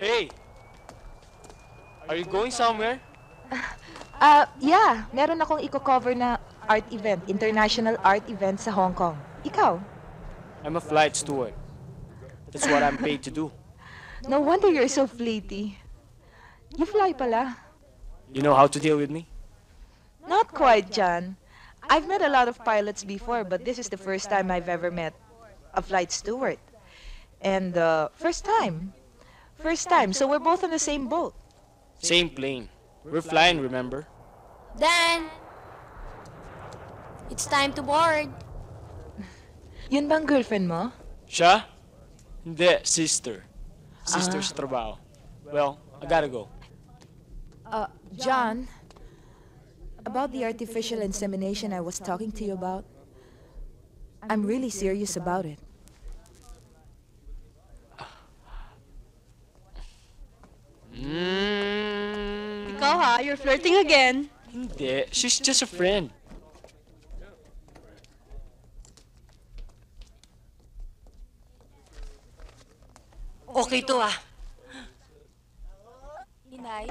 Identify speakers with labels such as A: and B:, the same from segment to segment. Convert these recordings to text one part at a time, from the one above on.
A: Hey! Are you going somewhere?
B: Yeah. Meron akong i-cover na art event, international art event sa Hong Kong. Ikaw?
A: I'm a flight steward. That's what I'm paid to do.
B: No wonder you're so fleety. You fly pala.
A: You know how to deal with me?
B: Not quite, John. I've met a lot of pilots before, but this is the first time I've ever met a flight steward. And, first time. First time, so we're both on the same boat.
A: Same plane. We're flying, remember?
C: Dan! It's time to board.
B: Yun bang girlfriend mo?
A: Siya? Hindi, sister. Sister sa trabaho. Well, I gotta go.
B: John, about the artificial insemination I was talking to you about, I'm really serious about it.
C: Ikaw ha, you're flirting again.
A: Hindi, she's just a friend.
D: Okay to ah.
C: Inay,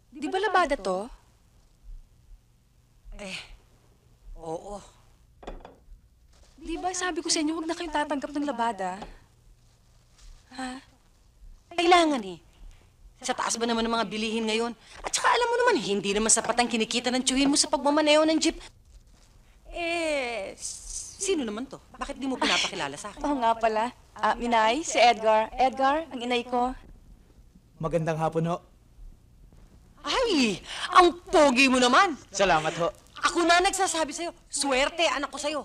C: di ba labada to?
D: Oo.
C: Di ba sabi ko sa inyo, huwag na kayong tatanggap ng labada?
D: Kailangan eh. Sa taas ba naman ng mga bilihin ngayon? At saka alam mo naman, hindi naman sapat ang kinikita ng tiyuhin mo sa pagmamaneo ng jeep. Sino naman to? Bakit di mo pinapakilala sa akin?
C: Oo nga pala. Inay, si Edgar. Edgar, ang inay ko.
E: Magandang hapon ho.
D: Ay! Ang pogi mo naman!
E: Salamat ho.
D: Ako na nagsasabi sa'yo, swerte anak ko sa'yo.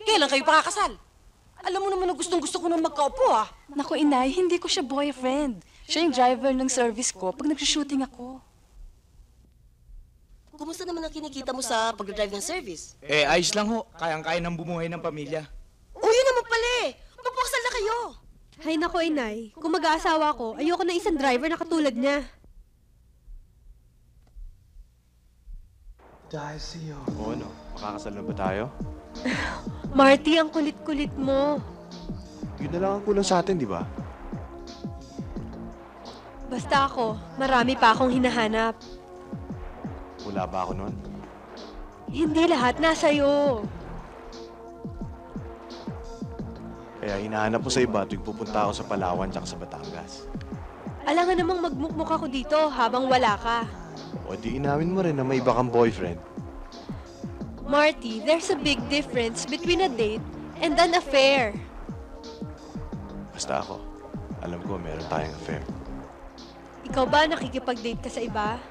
D: Kailan kayo pakakasal? Alam mo naman na gustong-gusto ko nang magkaupo ah.
C: Naku, inay, hindi ko siya boyfriend. Siya yung driver ng service ko pag nag-shooting ako.
F: Kumusta naman ang kinikita mo sa pag-drive ng service?
E: Ayos lang ho. Kayang-kaya ng bumuhay ng pamilya.
F: Oh, yun naman pala eh! Magpakasal na kayo!
G: Hay nako, inay. Kung mag-aasawa ko, ayoko na isang driver na katulad niya.
H: O ano, makakasal na ba tayo?
G: Marty, ang kulit-kulit mo.
H: Yun na lang ang kulang sa atin, di ba?
G: Basta ako, marami pa akong hinahanap.
H: Wala ba ako nun?
G: Hindi lahat nasa'yo.
H: Kaya hinahanap mo sa iba tuwing pupunta ako sa Palawan tsaka sa Batangas.
G: Alangan namang magmukmuk ako dito habang wala ka.
H: O di inamin mo rin na may iba kang boyfriend.
G: Marty, there's a big difference between a date and an affair.
H: Basta ako, alam ko meron tayong affair.
G: Ikaw ba nakikipag-date ka sa iba?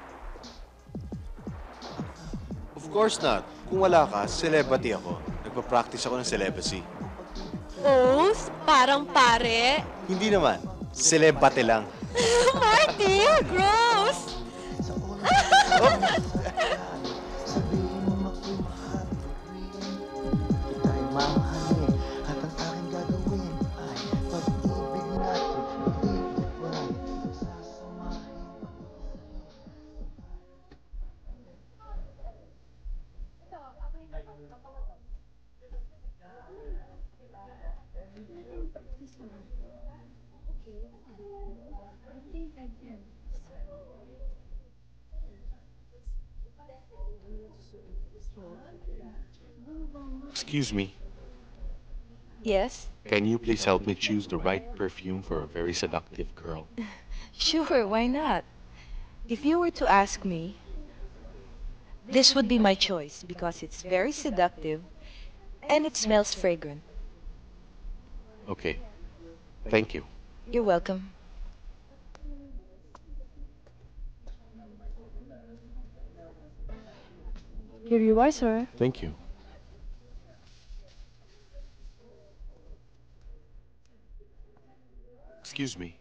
H: Of course not. Kung wala ka, celebrity ako. Nagpa-practice ako ng celibacy.
G: Oh, parang pare.
H: Hindi naman. Celebate lang.
G: Marty, gross!
I: Excuse me,
B: Yes?
I: can you please help me choose the right perfume for a very seductive girl?
B: Sure, why not? If you were to ask me, this would be my choice because it's very seductive and it smells fragrant.
I: Okay, thank you.
B: You're welcome.
G: Here you are, sir.
I: Thank you. Excuse me,